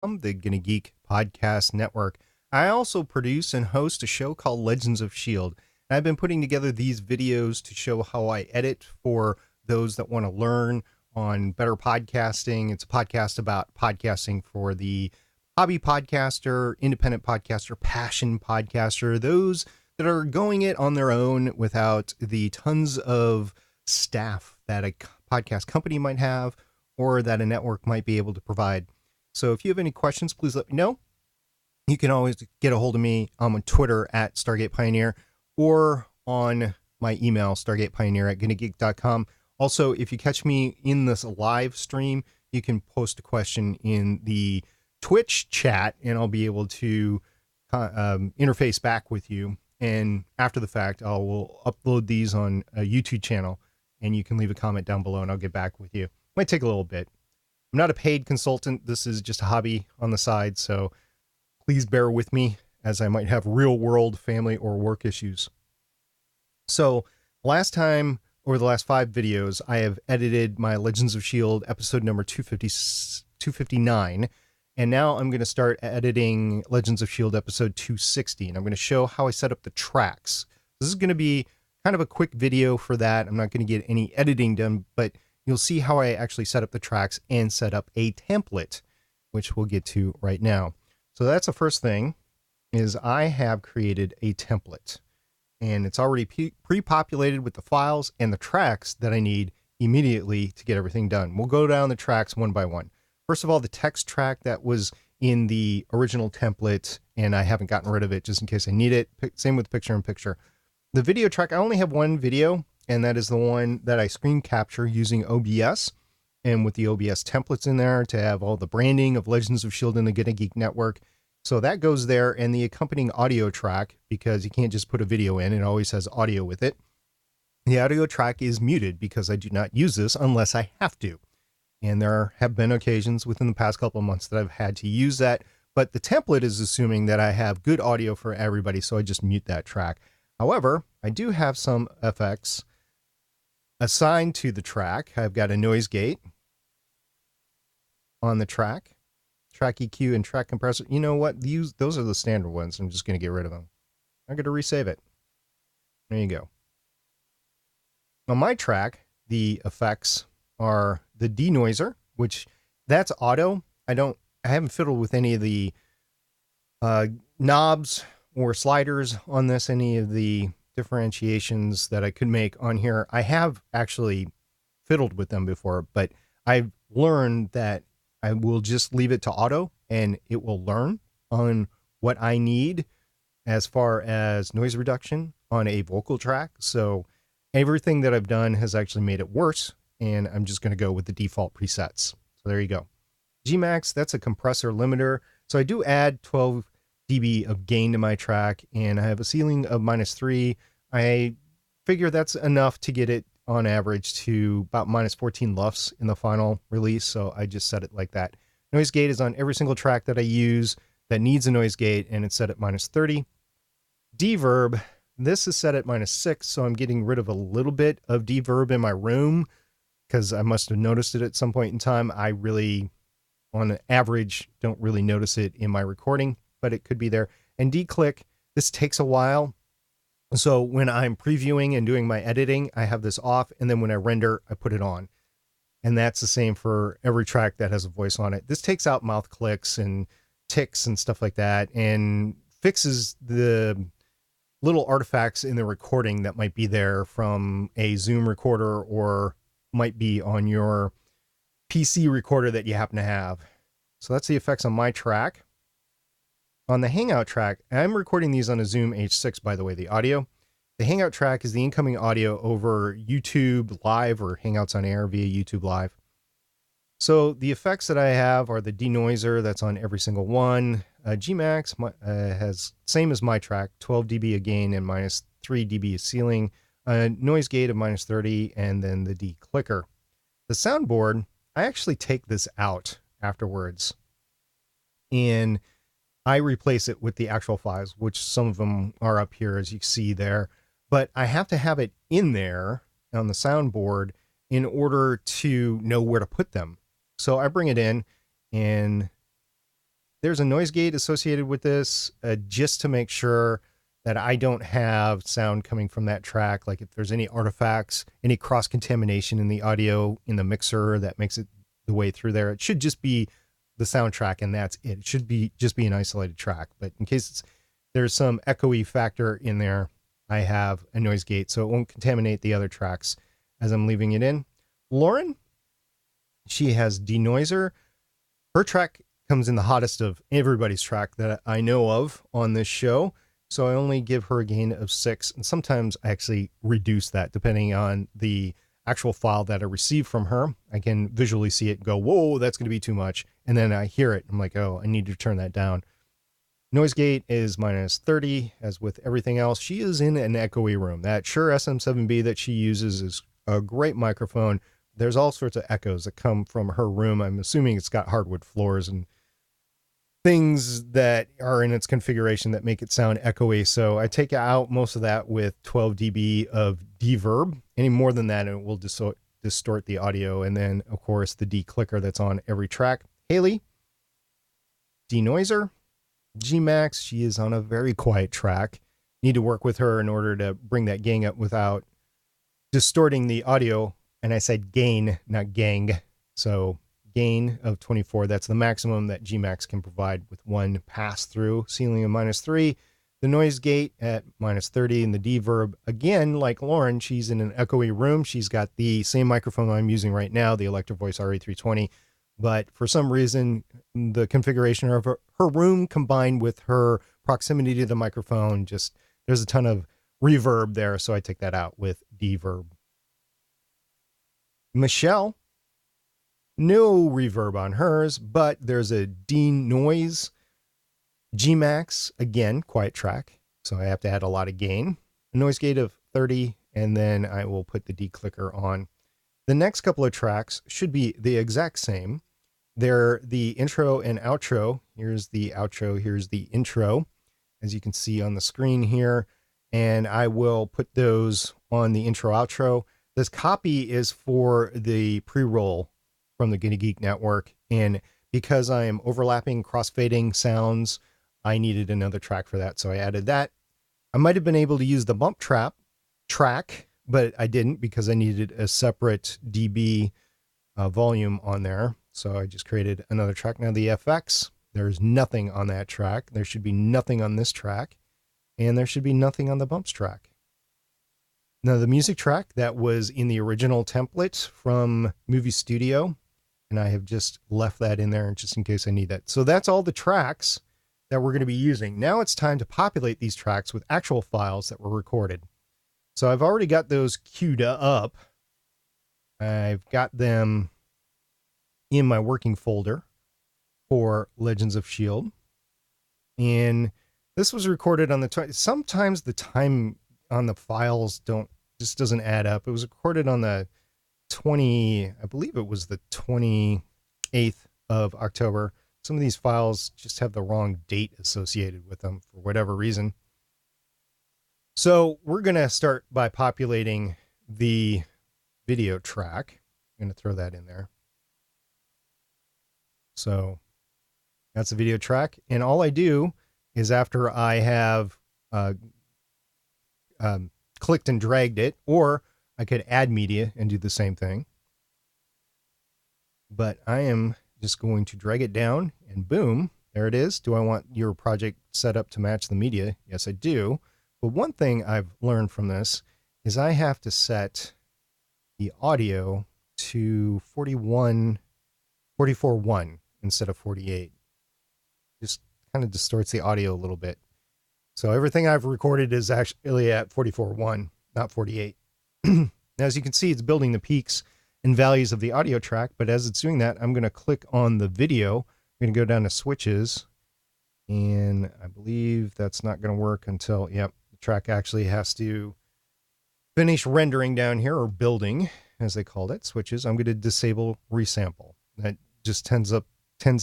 the Gonna Geek Podcast Network. I also produce and host a show called Legends of S.H.I.E.L.D. And I've been putting together these videos to show how I edit for those that want to learn on better podcasting. It's a podcast about podcasting for the hobby podcaster, independent podcaster, passion podcaster, those that are going it on their own without the tons of staff that a podcast company might have or that a network might be able to provide. So if you have any questions, please let me know. You can always get a hold of me on Twitter at Stargate Pioneer or on my email, stargatepioneer@gonnageek.com. Also, if you catch me in this live stream, you can post a question in the Twitch chat and I'll be able to interface back with you. And after the fact, I will upload these on a YouTube channel and you can leave a comment down below and I'll get back with you. Might take a little bit. I'm not a paid consultant. This is just a hobby on the side. So please bear with me as I might have real world family or work issues. So last time, over the last 5 videos, I have edited my Legends of S.H.I.E.L.D. episode number 259. And now I'm going to start editing Legends of S.H.I.E.L.D. episode 260. And I'm going to show how I set up the tracks. This is going to be kind of a quick video for that. I'm not going to get any editing done, but you'll see how I actually set up the tracks and set up a template, which we'll get to right now. So that's the first thing, is I have created a template. And it's already pre-populated with the files and the tracks that I need immediately to get everything done. We'll go down the tracks one by one. First of all, the text track that was in the original template, and I haven't gotten rid of it just in case I need it. Same with picture-in-picture. The video track, I only have one video, and that is the one that I screen capture using OBS, and with the OBS templates in there to have all the branding of Legends of S.H.I.E.L.D. and the Gonna Geek Network. So that goes there, and the accompanying audio track, because you can't just put a video in, it always has audio with it. The audio track is muted because I do not use this unless I have to. And there have been occasions within the past couple of months that I've had to use that, but the template is assuming that I have good audio for everybody, so I just mute that track. However, I do have some effects assigned to the track. I've got a noise gate on the track EQ, and track compressor. You know what? Those are the standard ones. I'm just going to get rid of them. I'm going to resave it. There you go. On my track, the effects are the denoiser, which that's auto. I haven't fiddled with any of the knobs or sliders on this, any of the differentiations that I could make on here. I have actually fiddled with them before, but I've learned that I will just leave it to auto and it will learn on what I need as far as noise reduction on a vocal track. So everything that I've done has actually made it worse, and I'm just going to go with the default presets. So there you go. Gmax, that's a compressor limiter. So I do add 12 dB of gain to my track, and I have a ceiling of -3. I figure that's enough to get it on average to about -14 LUFS in the final release. So I just set it like that. Noise gate is on every single track that I use that needs a noise gate, and it's set at -30. Deverb, this is set at -6. So I'm getting rid of a little bit of deverb in my room because I must have noticed it at some point in time. I really, on average, don't really notice it in my recording, but it could be there. And declick, this takes a while. So when I'm previewing and doing my editing, I have this off, and then when I render, I put it on. And that's the same for every track that has a voice on it. This takes out mouth clicks and ticks and stuff like that, and fixes the little artifacts in the recording that might be there from a Zoom recorder or might be on your PC recorder that you happen to have. So that's the effects on my track. On the Hangout track, I'm recording these on a Zoom H6, by the way, the audio. The Hangout track is the incoming audio over YouTube Live or Hangouts on Air via YouTube Live. So the effects that I have are the denoiser, that's on every single one. Gmax has, same as my track, 12 dB of gain and -3 dB of ceiling. Noise gate of -30, and then the declicker. The soundboard, I actually take this out afterwards, and I replace it with the actual files, which some of them are up here, as you see there. But I have to have it in there on the soundboard in order to know where to put them. So I bring it in, and there's a noise gate associated with this just to make sure that I don't have sound coming from that track. Like if there's any artifacts, any cross contamination in the audio in the mixer that makes it the way through there, it should just be the soundtrack and that's it. It should be just be an isolated track. But in case there's some echoey factor in there, I have a noise gate so it won't contaminate the other tracks as I'm leaving it in. Lauren, she has denoiser. Her track comes in the hottest of everybody's track that I know of on this show. So I only give her a gain of 6. And sometimes I actually reduce that depending on the actual file that I receive from her. I can visually see it and go, whoa, that's going to be too much. And then I hear it. I'm like, oh, I need to turn that down. Noise gate is minus 30, as with everything else. She is in an echoey room. That Shure SM7B that she uses is a great microphone. There's all sorts of echoes that come from her room. I'm assuming it's got hardwood floors and things that are in its configuration that make it sound echoey. So I take out most of that with 12 dB of deverb. Any more than that, it will distort the audio. And then, of course, the declicker that's on every track. Haley, denoiser. Gmax, she is on a very quiet track. Need to work with her in order to bring that gain up without distorting the audio. And I said gain, not gang. So gain of 24. That's the maximum that Gmax can provide with one pass through. Ceiling of minus 3. The noise gate at minus 30. And the deverb, again, like Lauren, she's in an echoey room. She's got the same microphone I'm using right now, the Electro Voice RE320. But for some reason, the configuration of her room combined with her proximity to the microphone, just there's a ton of reverb there. So I take that out with deverb. Michelle, no reverb on hers, but there's a denoise. Gmax, again, quiet track. So I have to add a lot of gain. A noise gate of 30, and then I will put the declicker on. The next couple of tracks should be the exact same. They're the intro and outro. Here's the outro. Here's the intro, as you can see on the screen here. And I will put those on the intro outro. This copy is for the pre-roll from the Guinea Geek Network. And because I am overlapping, crossfading sounds, I needed another track for that. So I added that. I might have been able to use the bump trap track, but I didn't because I needed a separate dB volume on there. So I just created another track. Now the FX, there's nothing on that track. There should be nothing on this track. And there should be nothing on the bumps track. Now the music track that was in the original template from Movie Studio, and I have just left that in there just in case I need that. So that's all the tracks that we're going to be using. Now it's time to populate these tracks with actual files that were recorded. So I've already got those queued up. I've got them in my working folder for Legends of S.H.I.E.L.D. And this was recorded on the sometimes the time on the files just doesn't add up. It was recorded on the I believe it was the 28th of October. Some of these files just have the wrong date associated with them for whatever reason. So we're going to start by populating the video track. I'm going to throw that in there. So that's the video track. And all I do is after I have clicked and dragged it, or I could add media and do the same thing. But I am just going to drag it down and boom, there it is. Do I want your project set up to match the media? Yes, I do. But one thing I've learned from this is I have to set the audio to 44.1 instead of 48. Just kind of distorts the audio a little bit. So everything I've recorded is actually at 44.1, not 48. Now, as you can see, it's building the peaks and values of the audio track, but as it's doing that, I'm going to click on the video. I'm going to go down to switches, and I believe that's not going to work until, the track actually has to finish rendering down here, or building, as they called it, switches. I'm going to disable resample. That just tends to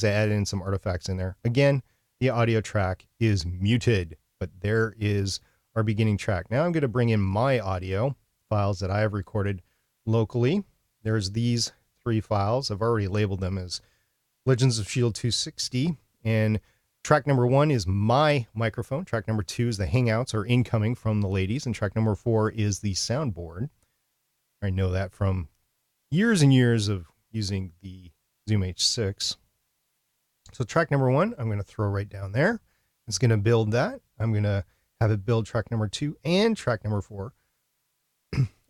add in some artifacts in there. Again, the audio track is muted, but there is our beginning track. Now I'm going to bring in my audio files that I have recorded locally. There's these 3 files. I've already labeled them as Legends of S.H.I.E.L.D. 260. And track number 1 is my microphone. Track number 2 is the hangouts or incoming from the ladies. And track number 4 is the soundboard. I know that from years and years of using the Zoom H6. So track number 1, I'm going to throw right down there. It's going to build that. I'm going to have it build track number 2 and track number 4.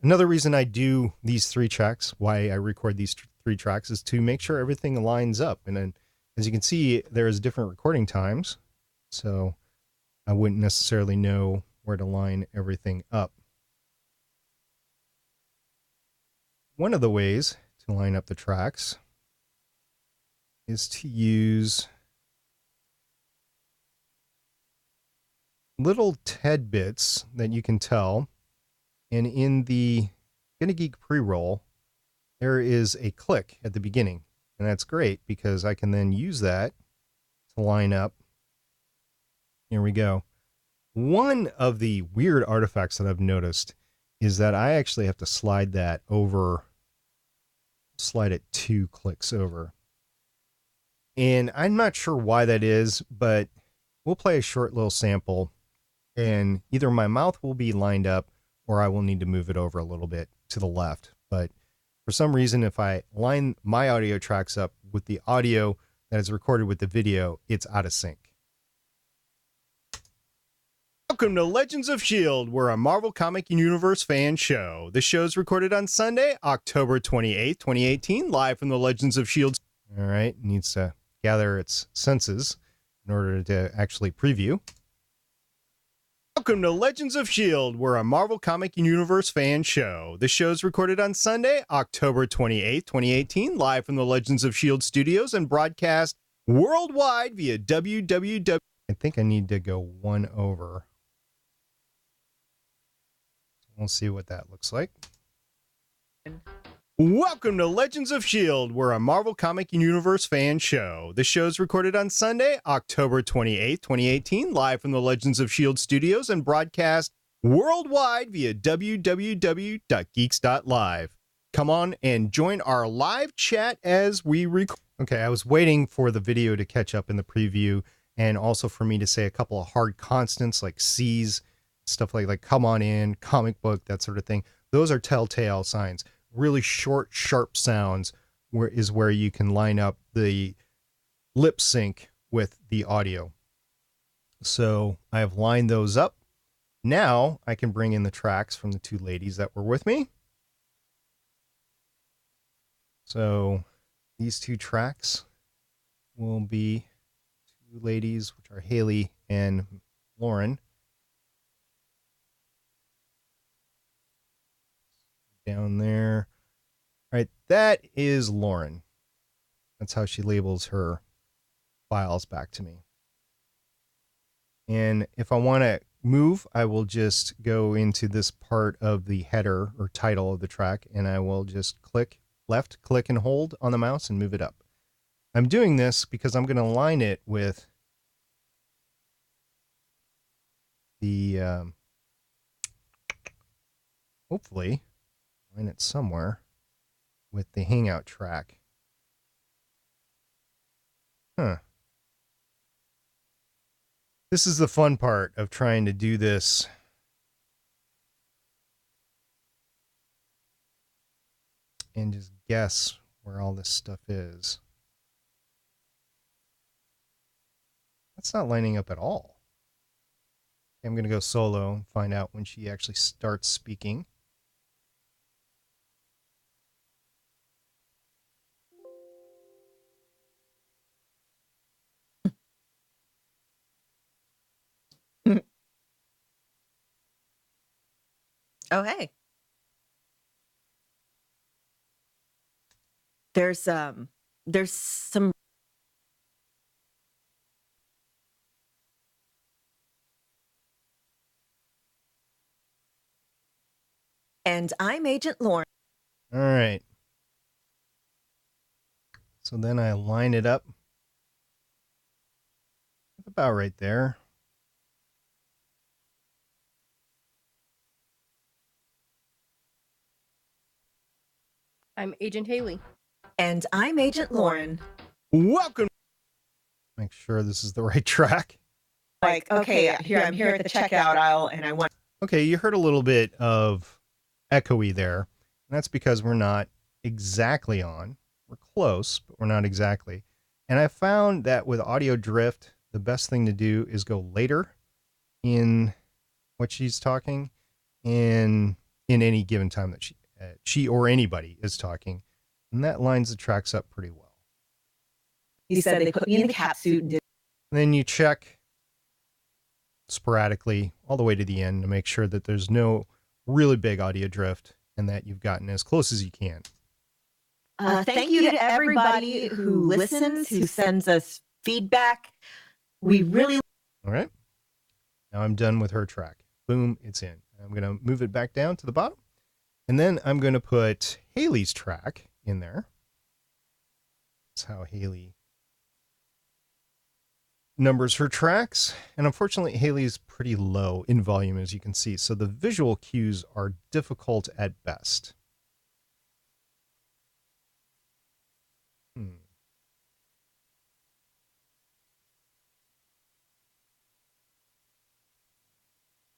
Another reason I do these 3 tracks, why I record these 3 tracks, is to make sure everything lines up. And then, as you can see, there's different recording times, so I wouldn't necessarily know where to line everything up. One of the ways to line up the tracks is to use little TED bits that you can tell. And in the Gonna Geek pre-roll, there is a click at the beginning. And that's great because I can then use that to line up. Here we go. One of the weird artifacts that I've noticed is that I actually have to slide that over, slide it 2 clicks over. And I'm not sure why that is, but we'll play a short little sample and either my mouth will be lined up or I will need to move it over a little bit to the left. But for some reason, if I line my audio tracks up with the audio that is recorded with the video, it's out of sync. Welcome to Legends of S.H.I.E.L.D. We're a Marvel Comic Universe fan show. The show's recorded on Sunday, October 28th, 2018, live from the Legends of S.H.I.E.L.D. All right, needs to gather its senses in order to actually preview. Welcome to Legends of S.H.I.E.L.D. We're a Marvel Comic Universe fan show. The show's recorded on Sunday, October 28th, 2018, live from the Legends of S.H.I.E.L.D. studios and broadcast worldwide via www. I think I need to go 1 over. We'll see what that looks like. Welcome to Legends of S.H.I.E.L.D. We're a Marvel Comic Universe fan show. The show's recorded on Sunday, October 28th, 2018, live from the Legends of S.H.I.E.L.D. studios and broadcast worldwide via www.geeks.live. Come on and join our live chat as we record. Okay, I was waiting for the video to catch up in the preview and also for me to say a couple of hard constants like C's, stuff like come on in, comic book, that sort of thing. Those are telltale signs. Really short, sharp sounds is where you can line up the lip sync with the audio. So I have lined those up. Now I can bring in the tracks from the 2 ladies that were with me. So these 2 tracks will be 2 ladies, which are Haley and Lauren. Down there. All right, that is Lauren. That's how she labels her files back to me. And if I want to move, I will just go into this part of the header or title of the track, and I will just click left, click and hold on the mouse and move it up. I'm doing this because I'm going to align it with the, hopefully, line it somewhere with the Hangout track. This is the fun part of trying to do this and just guess where all this stuff is. That's not lining up at all. I'm going to go solo and find out when she actually starts speaking. Oh, hey. There's some and I'm Agent Lauren. All right. So then I line it up about right there. I'm Agent Haley. And I'm Agent Lauren. Welcome. make sure this is the right track. Like, okay, I'm here at the checkout aisle and I want. Okay, you heard a little bit of echoey there. And that's because we're not exactly on. We're close, but we're not exactly. And I found that with audio drift, the best thing to do is go later in what she's talking in any given time that she or anybody is talking. And that lines the tracks up pretty well. He said they put me in the cat suit and did. And then you check sporadically all the way to the end to make sure that there's no really big audio drift and that you've gotten as close as you can. Thank you to everybody who listens, who sends us feedback. We really. All right. Now I'm done with her track. Boom, it's in. I'm going to move it back down to the bottom. And then I'm going to put Haley's track in there. That's how Haley numbers her tracks. And unfortunately, Haley's pretty low in volume, as you can see. So the visual cues are difficult at best.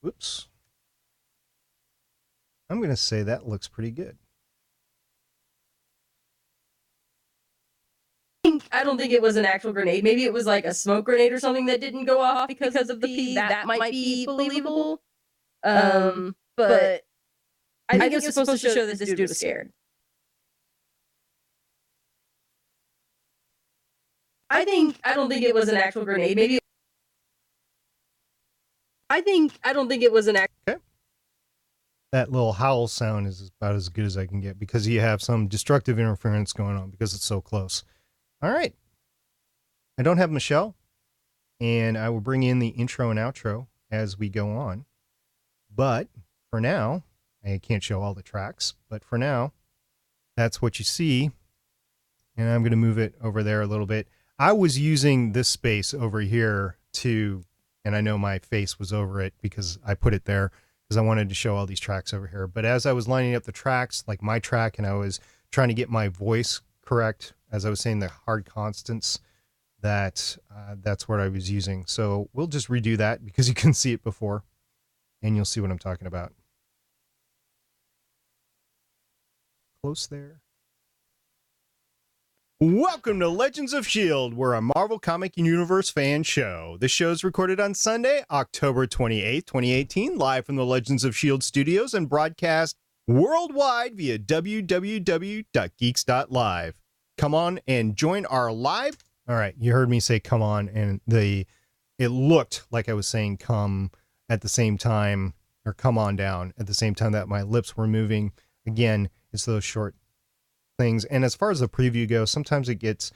Whoops. I'm going to say that looks pretty good. I don't think it was an actual grenade. Maybe it was like a smoke grenade or something that didn't go off because of the pee. That might be believable. But I think it was supposed to show that this dude was scared. I don't think it was an actual grenade. Maybe. I don't think it was an actual. Okay. That little howl sound is about as good as I can get because you have some destructive interference going on because it's so close. All right. I don't have Michelle, and I will bring in the intro and outro as we go on. But for now, I can't show all the tracks, but for now, that's what you see. And I'm going to move it over there a little bit. I was using this space over here and I know my face was over it because I put it there because I wanted to show all these tracks over here. But as I was lining up the tracks, like my track, and I was trying to get my voice correct, as I was saying the hard constants, that's what I was using. So we'll just redo that because you can see it before and you'll see what I'm talking about. Close there. Welcome to Legends of S.H.I.E.L.D. We're a Marvel Comic Universe fan show. This show is recorded on Sunday, October 28th, 2018, live from the Legends of S.H.I.E.L.D. studios and broadcast worldwide via www.geeks.live. Come on and join our live. All right, you heard me say come on, and it looked like I was saying come at the same time, or come on down at the same time that my lips were moving. Again, it's those short things. And as far as the preview goes, sometimes it gets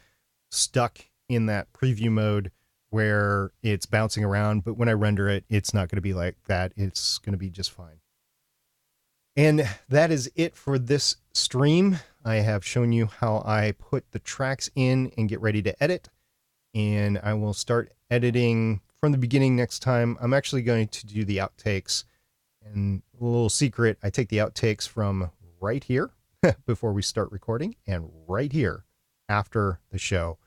stuck in that preview mode where it's bouncing around, but when I render it, it's not going to be like that. It's going to be just fine. And that is it for this stream. I have shown you how I put the tracks in and get ready to edit. And I will start editing from the beginning next time. I'm actually going to do the outtakes. And a little secret, I take the outtakes from right here before we start recording and right here after the show.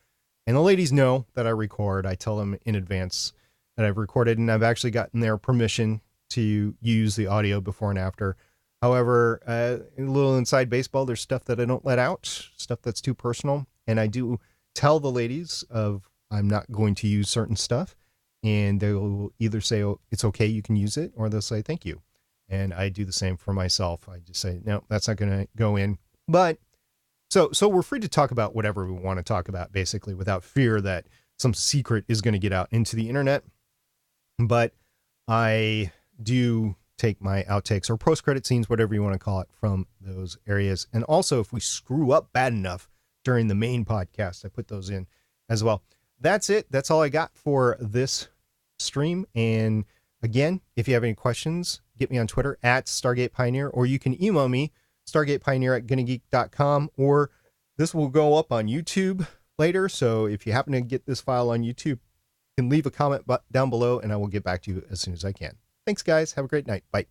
And the ladies know that I record. I tell them in advance that I've recorded, and I've actually gotten their permission to use the audio before and after. However, a little inside baseball, there's stuff that I don't let out, stuff that's too personal. And I do tell the ladies I'm not going to use certain stuff, and they'll either say, oh, it's okay, you can use it, or they'll say, thank you. And I do the same for myself. I just say, no, that's not going to go in. But so we're free to talk about whatever we want to talk about, basically, without fear that some secret is going to get out into the internet. But I do take my outtakes or post-credit scenes, whatever you want to call it, from those areas. And also, if we screw up bad enough during the main podcast, I put those in as well. That's it. That's all I got for this stream. And again, if you have any questions, get me on Twitter at Stargate Pioneer, or you can email me, stargatepioneer@gonnageek.com, or this will go up on YouTube later. So if you happen to get this file on YouTube, you can leave a comment down below and I will get back to you as soon as I can. Thanks, guys. Have a great night. Bye.